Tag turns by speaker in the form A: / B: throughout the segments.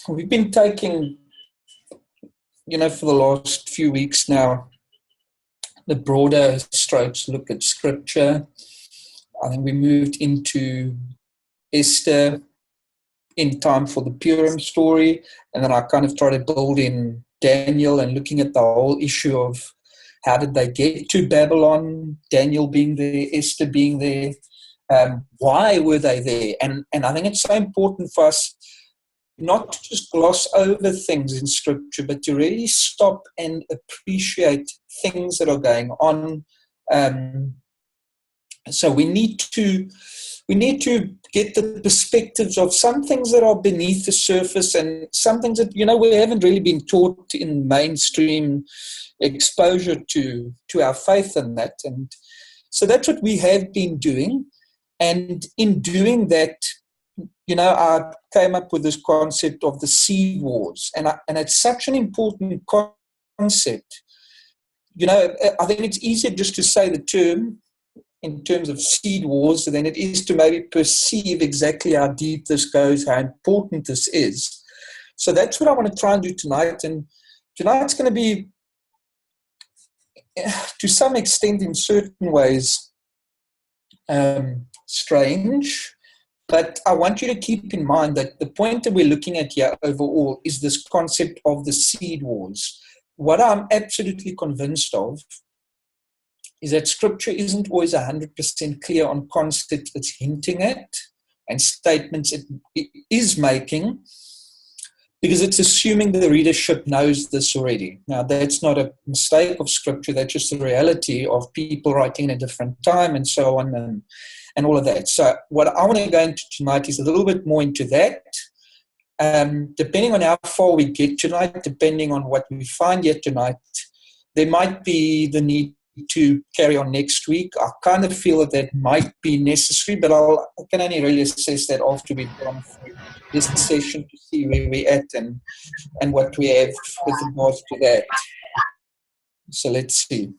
A: we've been taking, for the last few weeks now, the broader strokes look at Scripture. I think we moved into Esther in time for the Purim story, and then I kind of tried to build in Daniel and looking at the whole issue of how did they get to Babylon, Daniel being there, Esther being there, why were they there? And I think it's so important for us not to just gloss over things in Scripture, but to really stop and appreciate things that are going on. So we need to get the perspectives of some things that are beneath the surface and some things that, we haven't really been taught in mainstream exposure to our faith in that. And so that's what we have been doing. And in doing that, I came up with this concept of the seed wars. And it's such an important concept. I think it's easier just to say the term in terms of seed wars than it is to maybe perceive exactly how deep this goes, how important this is. So that's what I want to try and do tonight. And tonight's going to be, to some extent, in certain ways, strange. But I want you to keep in mind that the point that we're looking at here overall is this concept of the seed wars. What I'm absolutely convinced of is that Scripture isn't always 100% clear on concepts it's hinting at and statements it is making, because it's assuming the readership knows this already. Now, that's not a mistake of Scripture. That's just the reality of people writing in a different time and so on and all of that. So what I want to go into tonight is a little bit more into that. Depending on how far we get tonight, depending on what we find yet tonight, there might be the need to carry on next week. I kind of feel that might be necessary, but I can only really assess that after we've gone through this session to see where we're at and what we have with regards to that. So let's see.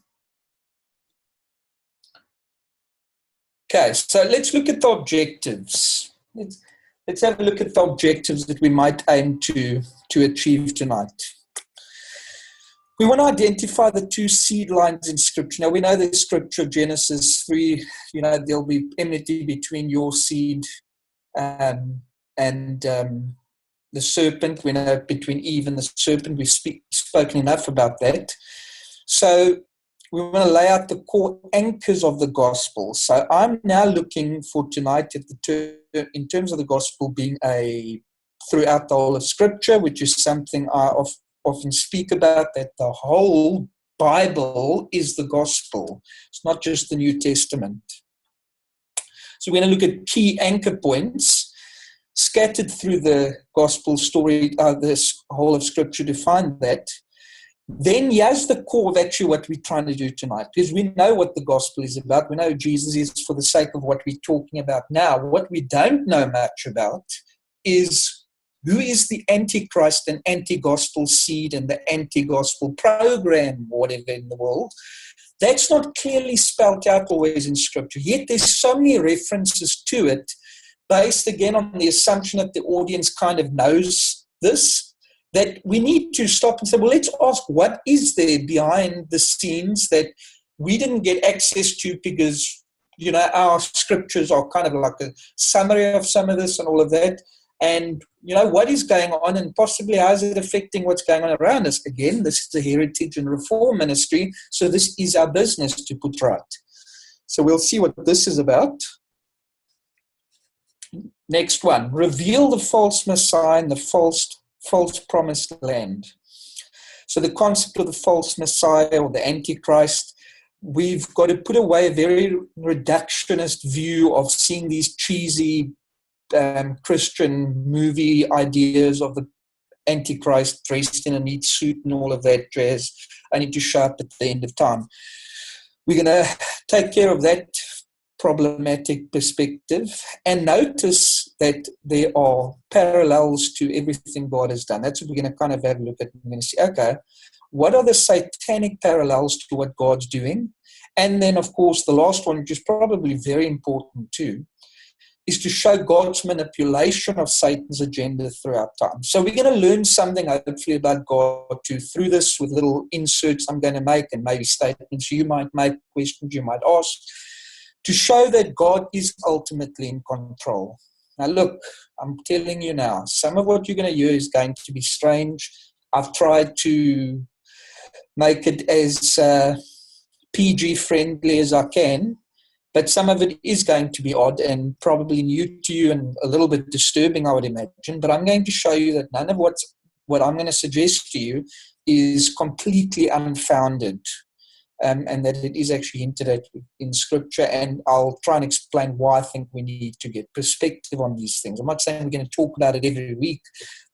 A: Okay, so let's look at the objectives. Let's have a look at the objectives that we might aim to achieve tonight. We want to identify the two seed lines in Scripture. Now, we know the Scripture, Genesis 3, there'll be enmity between your seed and the serpent. We know between Eve and the serpent. We've spoken enough about that. So we want to lay out the core anchors of the gospel. So I'm now looking for tonight at in terms of the gospel being throughout the whole of Scripture, which is something I often speak about, that the whole Bible is the gospel. It's not just the New Testament. So we're going to look at key anchor points scattered through the gospel story, this whole of Scripture to find that. Then here's the core of actually what we're trying to do tonight, because we know what the gospel is about. We know Jesus is for the sake of what we're talking about now. What we don't know much about is who is the antichrist and anti-gospel seed and the anti-gospel program, whatever in the world. That's not clearly spelled out always in Scripture. Yet there's so many references to it, based again on the assumption that the audience kind of knows this, that we need to stop and say, well, let's ask what is there behind the scenes that we didn't get access to because, our Scriptures are kind of like a summary of some of this and all of that. And, what is going on and possibly how is it affecting what's going on around us? Again, this is the Heritage and Reform Ministry, so this is our business to put right. So we'll see what this is about. Next one, reveal the false Messiah and the false promised land. So the concept of the false Messiah or the Antichrist, we've got to put away a very reductionist view of seeing these cheesy Christian movie ideas of the Antichrist dressed in a neat suit and all of that jazz. I need to show up at the end of time. We're going to take care of that problematic perspective and notice that there are parallels to everything God has done. That's what we're going to kind of have a look at. We're going to see, okay, what are the satanic parallels to what God's doing? And then, of course, the last one, which is probably very important too, is to show God's manipulation of Satan's agenda throughout time. So we're going to learn something, hopefully, about God too, through this, with little inserts I'm going to make and maybe statements you might make, questions you might ask, to show that God is ultimately in control. Now, look, I'm telling you now, some of what you're going to hear is going to be strange. I've tried to make it as PG-friendly as I can, but some of it is going to be odd and probably new to you and a little bit disturbing, I would imagine. But I'm going to show you that none of what I'm going to suggest to you is completely unfounded, and that it is actually hinted at in Scripture. And I'll try and explain why I think we need to get perspective on these things. I'm not saying we're going to talk about it every week,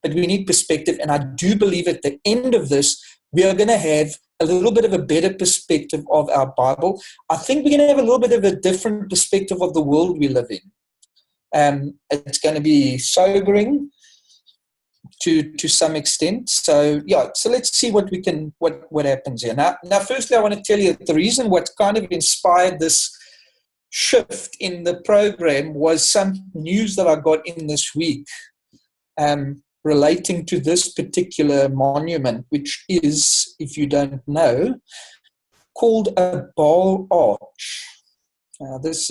A: but we need perspective. And I do believe at the end of this, we are going to have a little bit of a better perspective of our Bible. I think we're going to have a little bit of a different perspective of the world we live in. It's going to be sobering to some extent. So let's see what happens here. Now, firstly, I want to tell you that the reason what kind of inspired this shift in the program was some news that I got in this week, relating to this particular monument, which is, if you don't know, called a Baal arch. This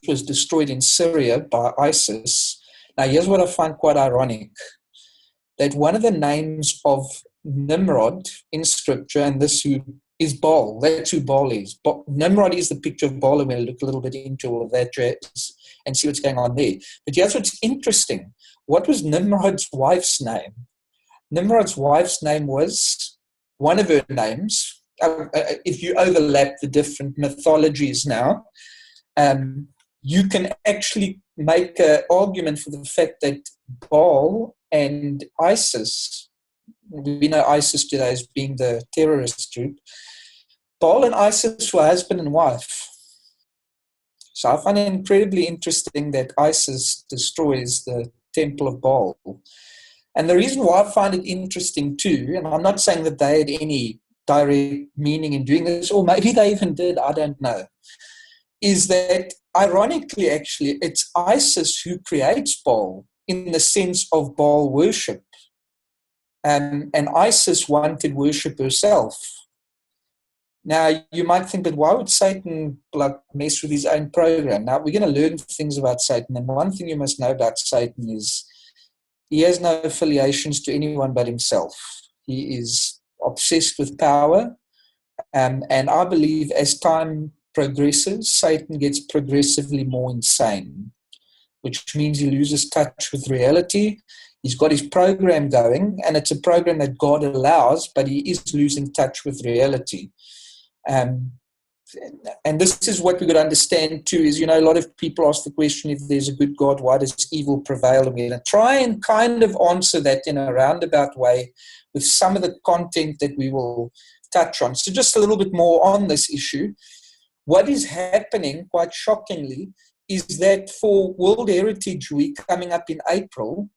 A: was destroyed in Syria by ISIS. Now, here's what I find quite ironic, that one of the names of Nimrod in Scripture, and this who is Baal, that's who Baal is. Nimrod is the picture of Baal, and we'll look a little bit into all of that and see what's going on there. But here's what's interesting. What was Nimrod's wife's name? Nimrod's wife's name was, one of her names, if you overlap the different mythologies now, you can actually make an argument for the fact that Baal and ISIS, we know ISIS today as being the terrorist group, Baal and ISIS were husband and wife. So I find it incredibly interesting that ISIS destroys the temple of Baal. And the reason why I find it interesting too, and I'm not saying that they had any direct meaning in doing this, or maybe they even did, I don't know, is that ironically, actually, it's ISIS who creates Baal in the sense of Baal worship. And ISIS wanted worship herself. Now, you might think, but why would Satan mess with his own program? Now, we're going to learn things about Satan. And one thing you must know about Satan is he has no affiliations to anyone but himself. He is obsessed with power. And I believe as time progresses, Satan gets progressively more insane, which means he loses touch with reality. He's got his program going, and it's a program that God allows, but he is losing touch with reality. And this is what we've got to understand too, is, a lot of people ask the question, if there's a good God, why does evil prevail? And we're going to try and kind of answer that in a roundabout way with some of the content that we will touch on. So just a little bit more on this issue. What is happening, quite shockingly, is that for World Heritage Week coming up in April,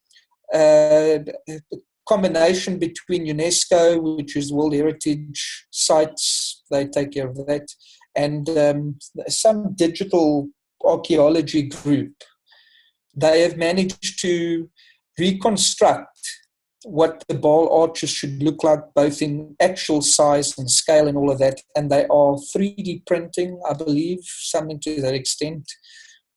A: combination between UNESCO, which is World Heritage Sites, they take care of that, and some digital archaeology group, they have managed to reconstruct what the Baal arches should look like, both in actual size and scale and all of that. And they are 3D printing, I believe, something to that extent,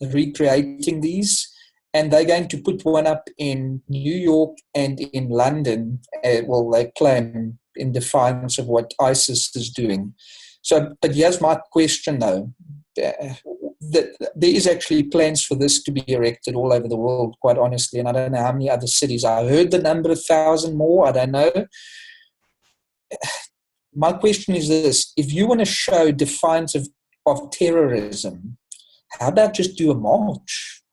A: recreating these. And they're going to put one up in New York and in London. They claim in defiance of what ISIS is doing. So, but here's my question, though. There is actually plans for this to be erected all over the world, quite honestly, and I don't know how many other cities. I heard the number 1,000 more. I don't know. My question is this. If you want to show defiance of terrorism, how about just do a march?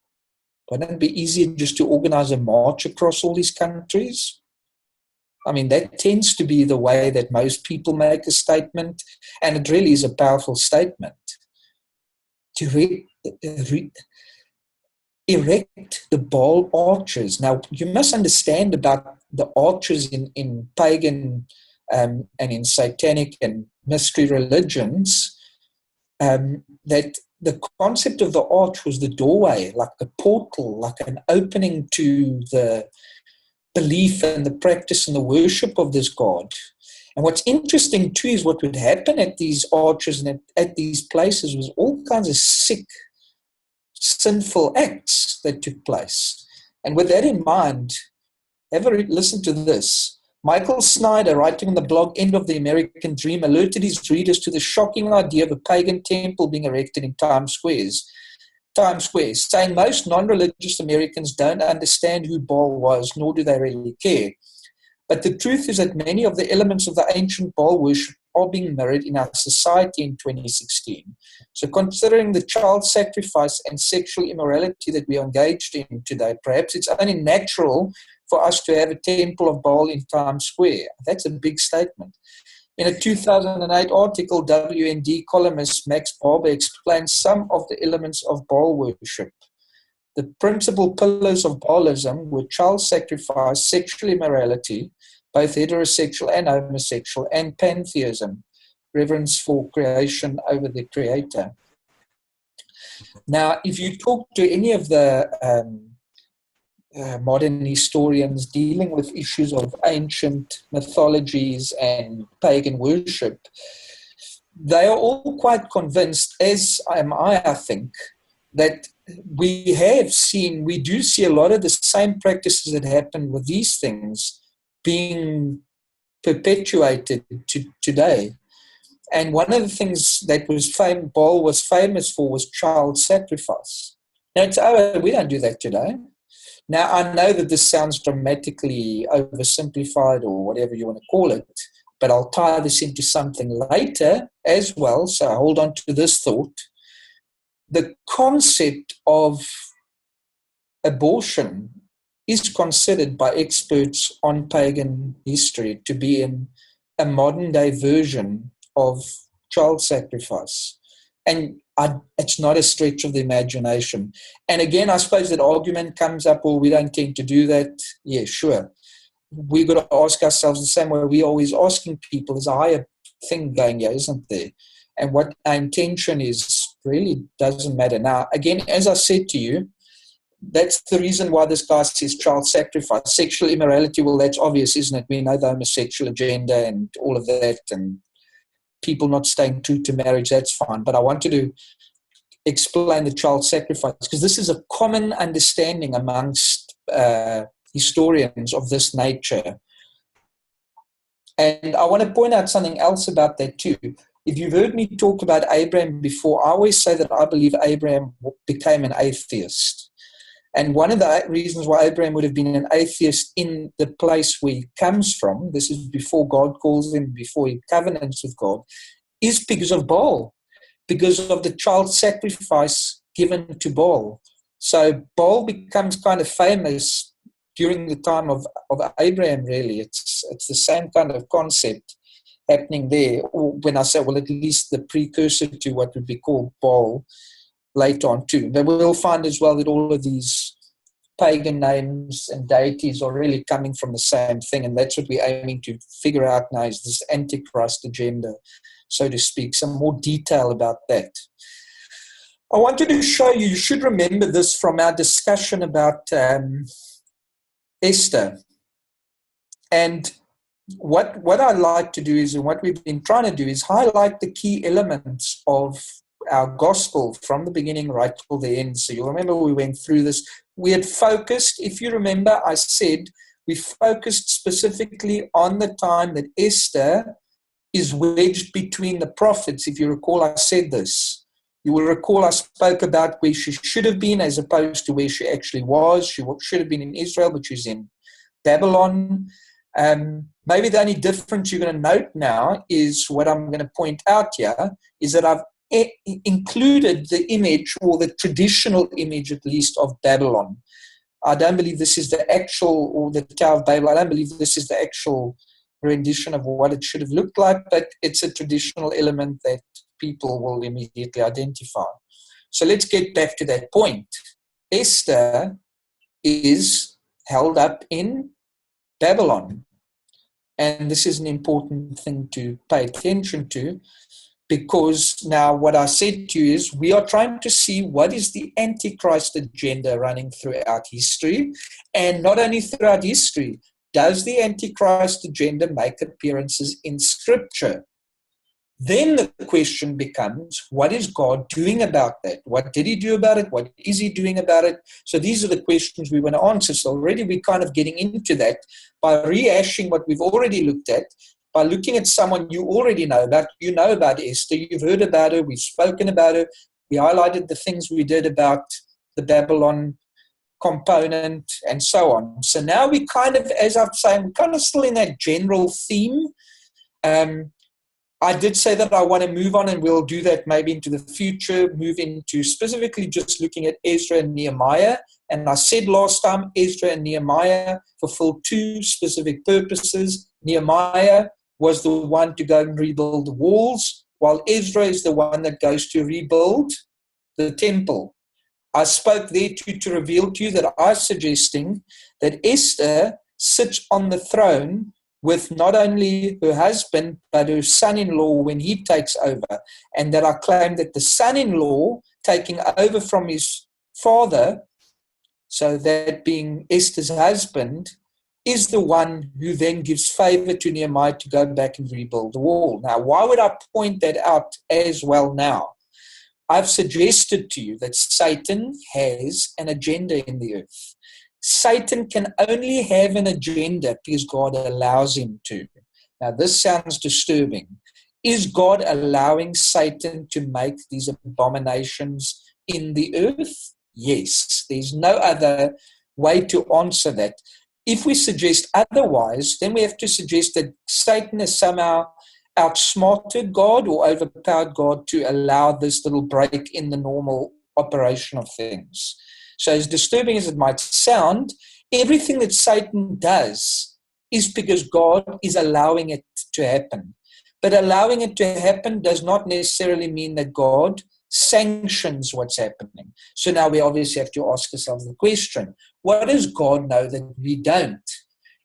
A: Wouldn't it be easier just to organize a march across all these countries? I mean, that tends to be the way that most people make a statement, and it really is a powerful statement. To erect the Baal arches. Now, you must understand about the arches in pagan and in satanic and mystery religions, that the concept of the arch was the doorway, like a portal, like an opening to the belief and the practice and the worship of this God. And what's interesting too is what would happen at these arches and at these places was all kinds of sick, sinful acts that took place. And with that in mind, listen to this. Michael Snyder, writing on the blog End of the American Dream, alerted his readers to the shocking idea of a pagan temple being erected in Times Square, saying most non-religious Americans don't understand who Baal was, nor do they really care. But the truth is that many of the elements of the ancient Baal worship are being mirrored in our society in 2016. So considering the child sacrifice and sexual immorality that we are engaged in today, perhaps it's only natural for us to have a temple of Baal in Times Square. That's a big statement. In a 2008 article, WND columnist Max Barber explains some of the elements of Baal worship. The principal pillars of Baalism were child sacrifice, sexual immorality, both heterosexual and homosexual, and pantheism, reverence for creation over the creator. Now, if you talk to any of the modern historians dealing with issues of ancient mythologies and pagan worship, they are all quite convinced, as am I think, that we do see a lot of the same practices that happen with these things being perpetuated today. And one of the things that Baal was famous for was child sacrifice. Now, we don't do that today. Now, I know that this sounds dramatically oversimplified or whatever you want to call it, but I'll tie this into something later as well, so hold on to this thought. The concept of abortion is considered by experts on pagan history to be a modern-day version of child sacrifice. And it's not a stretch of the imagination. And again, I suppose that argument comes up, well, we don't tend to do that. Yeah, sure. We've got to ask ourselves the same way we're always asking people, there's a higher thing going here, isn't there? And what our intention is really doesn't matter. Now, again, as I said to you, that's the reason why this guy says child sacrifice. Sexual immorality, well, that's obvious, isn't it? We know the homosexual agenda and all of that, and people not staying true to marriage, that's fine. But I wanted to explain the child sacrifice because this is a common understanding amongst historians of this nature. And I want to point out something else about that too. If you've heard me talk about Abraham before, I always say that I believe Abraham became an atheist. And one of the reasons why Abraham would have been an atheist in the place where he comes from, this is before God calls him, before he covenants with God, is because of Baal, because of the child sacrifice given to Baal. So Baal becomes kind of famous during the time of Abraham, really. It's the same kind of concept happening there. When I say, well, at least the precursor to what would be called Baal later on too. But we'll find as well that all of these pagan names and deities are really coming from the same thing, and that's what we're aiming to figure out now is this Antichrist agenda, so to speak. Some more detail about that. I wanted to show you should remember this from our discussion about Esther. And what I like to do is, and what we've been trying to do is highlight the key elements of our gospel from the beginning right till the end. So you'll remember we went through this. We had focused, if you remember, I said we focused specifically on the time that Esther is wedged between the prophets. If you recall, I said this. You will recall I spoke about where she should have been as opposed to where she actually was. She should have been in Israel, but she's in Babylon. Maybe the only difference you're going to note now is what I'm going to point out here is that I've included the image, or the traditional image at least, of Babylon. I don't believe this is the actual, or the Tower of Babel, I don't believe this is the actual rendition of what it should have looked like, but it's a traditional element that people will immediately identify. So let's get back to that point. Esther is held up in Babylon. And this is an important thing to pay attention to. because now what I said to you is we are trying to see what is the Antichrist agenda running throughout history, and not only throughout history, does the Antichrist agenda make appearances in Scripture? Then the question becomes, what is God doing about that? What did he do about it? What is he doing about it? So these are the questions we want to answer. So already we're kind of getting into that by rehashing what we've already looked at, by looking at someone you already know about. You know about Esther. You've heard about her. We've spoken about her. We highlighted the things we did about the Babylon component and so on. So now we kind of, as I'm saying, we're kind of still in that general theme. I did say that I want to move on, and we'll do that maybe into the future, move into specifically just looking at Ezra and Nehemiah. And I said last time, Ezra and Nehemiah fulfilled two specific purposes. Nehemiah was the one to go and rebuild the walls, while Ezra is the one that goes to rebuild the temple. I spoke there to reveal to you that I'm suggesting that Esther sits on the throne with not only her husband, but her son-in-law when he takes over. And that I claim that the son-in-law taking over from his father, so that being Esther's husband, is the one who then gives favor to Nehemiah to go back and rebuild the wall. Now, why would I point that out as well now? I've suggested to you that Satan has an agenda in the earth. Satan can only have an agenda because God allows him to. Now, this sounds disturbing. Is God allowing Satan to make these abominations in the earth? Yes. There's no other way to answer that. If we suggest otherwise, then we have to suggest that Satan has somehow outsmarted God or overpowered God to allow this little break in the normal operation of things. So as disturbing as it might sound, everything that Satan does is because God is allowing it to happen. But allowing it to happen does not necessarily mean that God sanctions what's happening. So now we obviously have to ask ourselves the question, what does God know that we don't?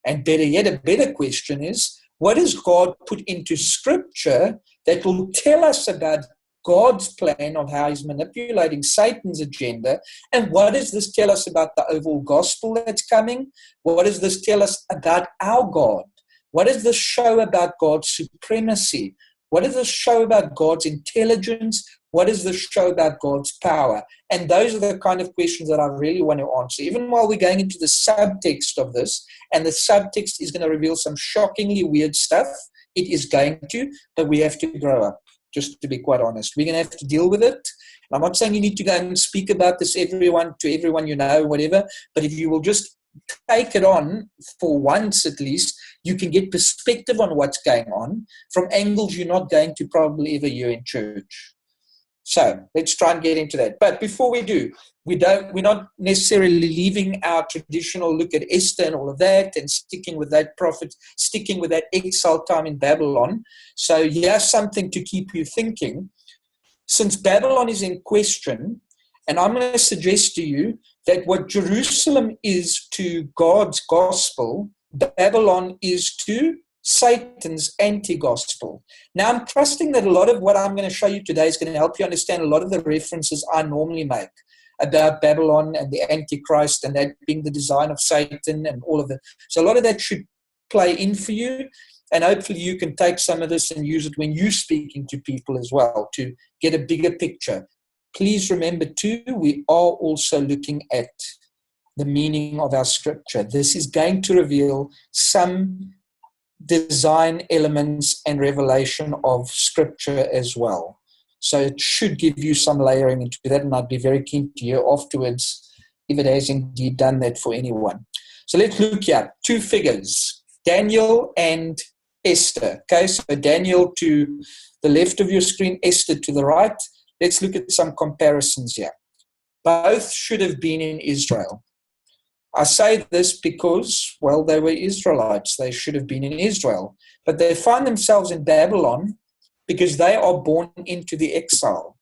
A: And better yet, a better question is, what does God put into Scripture that will tell us about God's plan of how he's manipulating Satan's agenda? And what does this tell us about the overall gospel that's coming? What does this tell us about our God? What does this show about God's supremacy? What does this show about God's intelligence? What does this show about God's power? And those are the kind of questions that I really want to answer, even while we're going into the subtext of this. And the subtext is going to reveal some shockingly weird stuff. It is going to, but we have to grow up. Just to be quite honest, we're going to have to deal with it. And I'm not saying you need to go and speak about this to everyone you know, whatever, but if you will just take it on for once at least, you can get perspective on what's going on from angles you're not going to probably ever hear in church. So let's try and get into that. But before we do, we're not necessarily leaving our traditional look at Esther and all of that and sticking with that prophet, sticking with that exile time in Babylon. So here's something to keep you thinking. Since Babylon is in question, and I'm going to suggest to you that what Jerusalem is to God's gospel, Babylon is to Satan's anti-gospel. Now, I'm trusting that a lot of what I'm going to show you today is going to help you understand a lot of the references I normally make about Babylon and the Antichrist and that being the design of Satan and all of that. So a lot of that should play in for you, and hopefully you can take some of this and use it when you're speaking to people as well to get a bigger picture. Please remember too, we are also looking at the meaning of our scripture. This is going to reveal some design elements and revelation of scripture as well. So it should give you some layering into that, and I'd be very keen to hear afterwards if it has indeed done that for anyone. So let's look here. Two figures, Daniel and Esther. Okay, so Daniel to the left of your screen, Esther to the right. Let's look at some comparisons here. Both should have been in Israel. I say this because, well, they were Israelites. They should have been in Israel. But they find themselves in Babylon because they are born into the exile.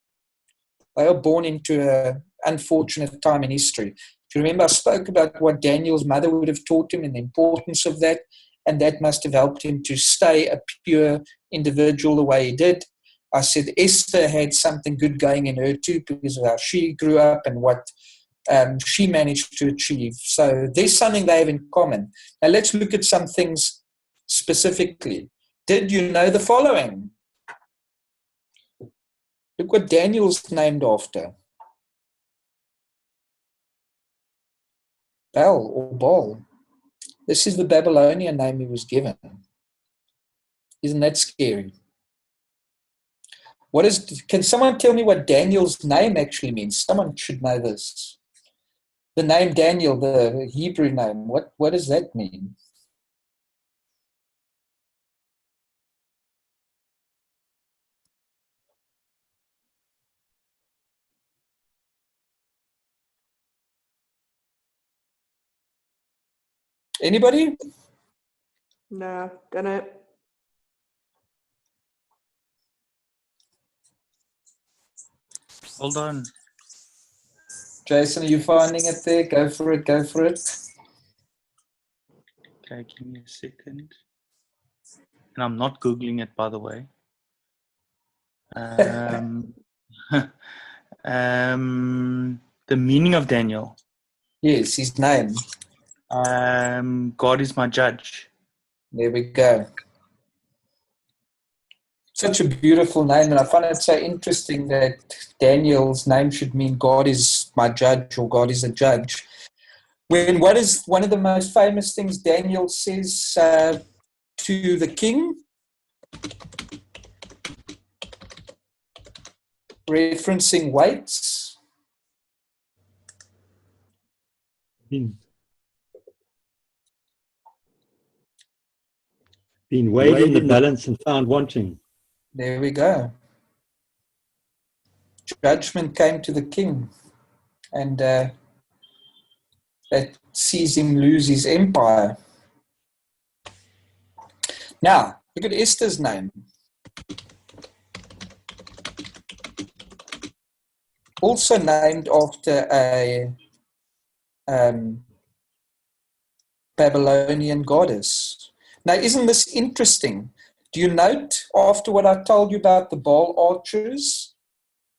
A: They are born into an unfortunate time in history. If you remember, I spoke about what Daniel's mother would have taught him and the importance of that, and that must have helped him to stay a pure individual the way he did. I said Esther had something good going in her too because of how she grew up and what she managed to achieve. So there's something they have in common. Now let's look at some things specifically. Did you know the following? Look what Daniel's named after. Bel or Baal. This is the Babylonian name he was given. Isn't that scary? Can someone tell me what Daniel's name actually means? Someone should know this. The name Daniel, the Hebrew name, what does that mean? Anybody?
B: No, don't know.
C: Hold on.
A: Jason, are you finding it there? Go for it, go for it.
C: Okay, give me a second. And I'm not Googling it, by the way. The meaning of Daniel.
A: Yes, his name.
C: God is my judge.
A: There we go. Such a beautiful name, and I find it so interesting that Daniel's name should mean God is my judge or God is a judge. What is one of the most famous things Daniel says to the king? Referencing weights.
D: Been weighed in the balance and found wanting.
A: There we go. Judgment came to the king, and that sees him lose his empire. Now, look at Esther's name. Also named after a Babylonian goddess. Now, isn't this interesting? Do you note, after what I told you about the Baal archers,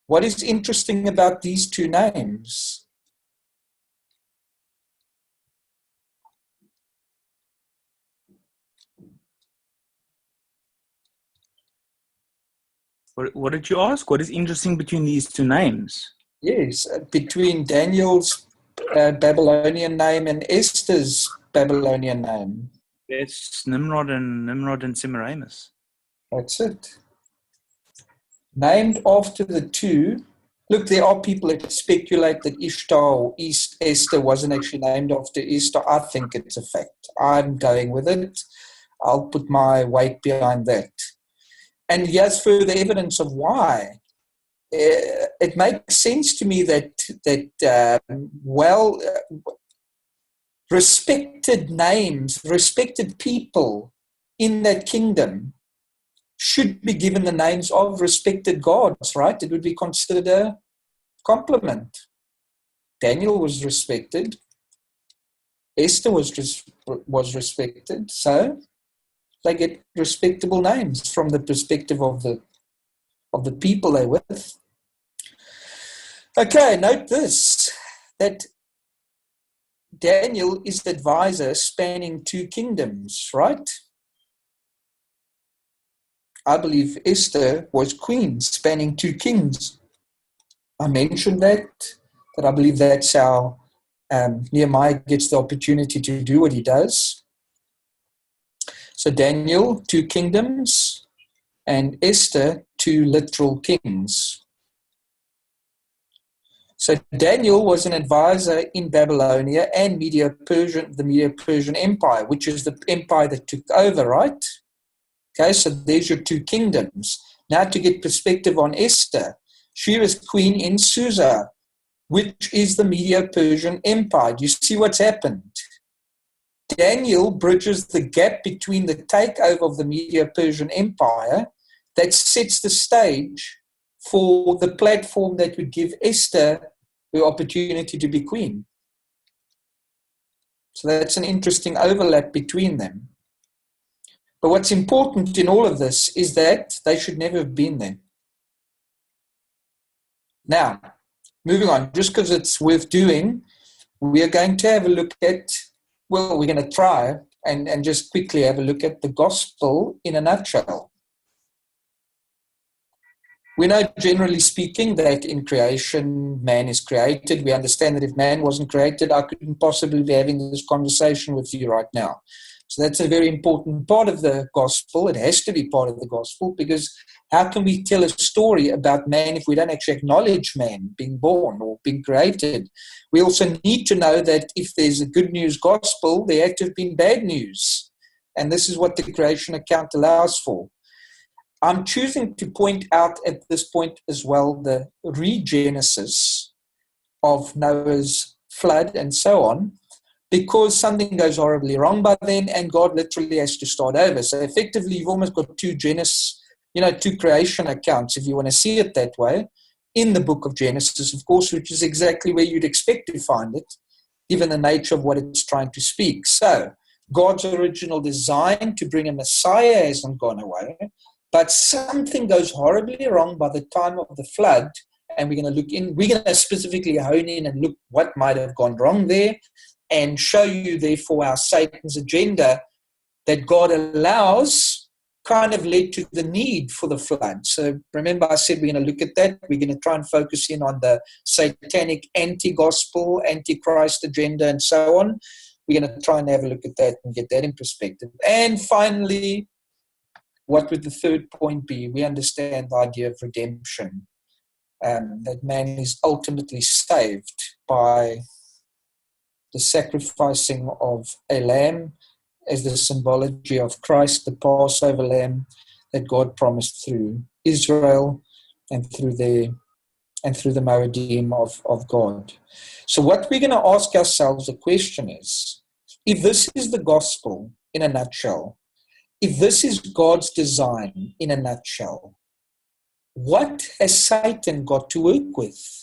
A: what is interesting about these two names?
C: What did you ask? What is interesting between these two names?
A: Yes, between Daniel's Babylonian name and Esther's Babylonian name.
C: It's Nimrod and Semiramis.
A: That's it. Named after the two. Look, there are people that speculate that Ishtar or Esther wasn't actually named after Esther. I think it's a fact. I'm going with it. I'll put my weight behind that. And here's further evidence of why. It makes sense to me that respected names, respected people in that kingdom should be given the names of respected gods, right? It would be considered a compliment. Daniel was respected. Esther was respected. So they get respectable names from the perspective of the people they're with. Okay, note this, that Daniel is the advisor spanning two kingdoms, right? I believe Esther was queen spanning two kings. I mentioned that I believe that's how Nehemiah gets the opportunity to do what he does. So Daniel, two kingdoms, and Esther, two literal kings. So Daniel was an advisor in Babylonia and the Medo-Persian Empire, which is the empire that took over, right? Okay, so there's your two kingdoms. Now to get perspective on Esther, she was queen in Susa, which is the Medo-Persian Empire. Do you see what's happened? Daniel bridges the gap between the takeover of the Medo-Persian Empire that sets the stage for the platform that would give Esther the opportunity to be queen. So that's an interesting overlap between them. But what's important in all of this is that they should never have been there. Now, moving on, just because it's worth doing, we are going to have a look at, well, we're going to try and just quickly have a look at the gospel in a nutshell. We know, generally speaking, that in creation, man is created. We understand that if man wasn't created, I couldn't possibly be having this conversation with you right now. So that's a very important part of the gospel. It has to be part of the gospel, because how can we tell a story about man if we don't actually acknowledge man being born or being created? We also need to know that if there's a good news gospel, there had to have been bad news. And this is what the creation account allows for. I'm choosing to point out at this point as well the regenesis of Noah's flood and so on, because something goes horribly wrong by then and God literally has to start over. So effectively, you've almost got two creation accounts, if you want to see it that way, in the book of Genesis, of course, which is exactly where you'd expect to find it, given the nature of what it's trying to speak. So God's original design to bring a Messiah hasn't gone away, but something goes horribly wrong by the time of the flood, and we're going to specifically hone in and look what might have gone wrong there, and show you, therefore, how Satan's agenda that God allows kind of led to the need for the flood. So remember, I said we're going to look at that. We're going to try and focus in on the satanic anti-gospel, anti-Christ agenda, and so on. We're going to try and have a look at that and get that in perspective. And finally, what would the third point be? We understand the idea of redemption, that man is ultimately saved by the sacrificing of a lamb as the symbology of Christ, the Passover lamb that God promised through Israel and through the Moedim of God. So what we're going to ask ourselves, the question is, if this is the gospel in a nutshell, if this is God's design in a nutshell, what has Satan got to work with?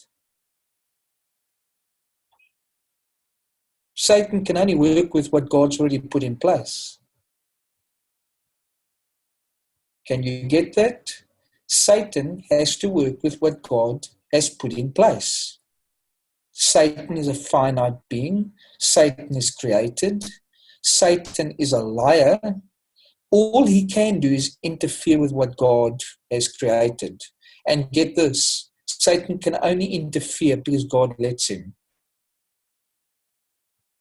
A: Satan can only work with what God's already put in place. Can you get that? Satan has to work with what God has put in place. Satan is a finite being. Satan is created. Satan is a liar. All he can do is interfere with what God has created. And get this, Satan can only interfere because God lets him.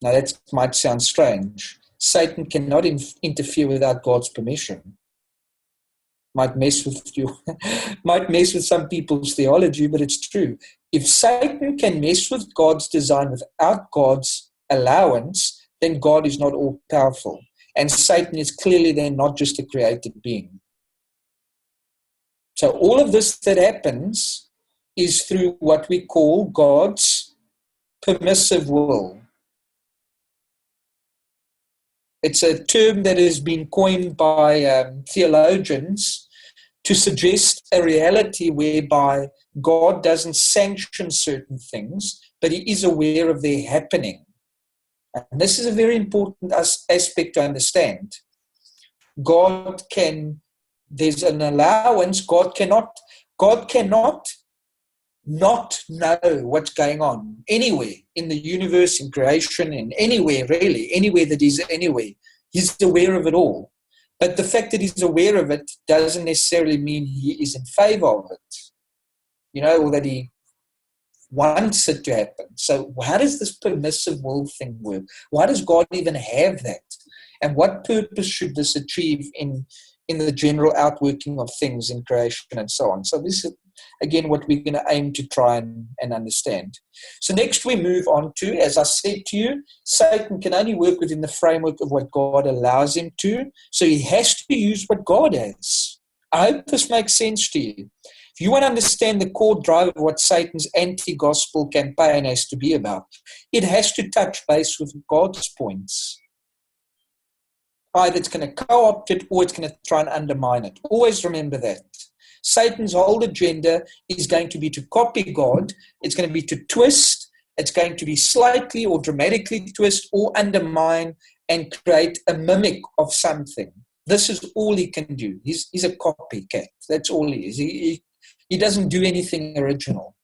A: Now that might sound strange. Satan cannot interfere without God's permission. Might mess with you, might mess with some people's theology, but it's true. If Satan can mess with God's design without God's allowance, then God is not all-powerful. And Satan is clearly then not just a created being. So all of this that happens is through what we call God's permissive will. It's a term that has been coined by theologians to suggest a reality whereby God doesn't sanction certain things, but he is aware of their happening. And this is a very important aspect to understand. There's an allowance. God cannot not know what's going on anywhere in the universe, in creation, in anywhere really, anywhere that he's anywhere. He's aware of it all. But the fact that he's aware of it doesn't necessarily mean he is in favor of it, or that he wants it to happen. So how does this permissive will thing work? Why does God even have that? And what purpose should this achieve in the general outworking of things in creation and so on? So this is, again, what we're going to aim to try and understand. So next we move on to, as I said to you, Satan can only work within the framework of what God allows him to. So he has to use what God has. I hope this makes sense to you. If you want to understand the core drive of what Satan's anti-gospel campaign has to be about, it has to touch base with God's points. Either it's going to co-opt it or it's going to try and undermine it. Always remember that. Satan's whole agenda is going to be to copy God. It's going to be to twist. It's going to be slightly or dramatically twist or undermine and create a mimic of something. This is all he can do. He's a copycat. That's all he is. He doesn't do anything original.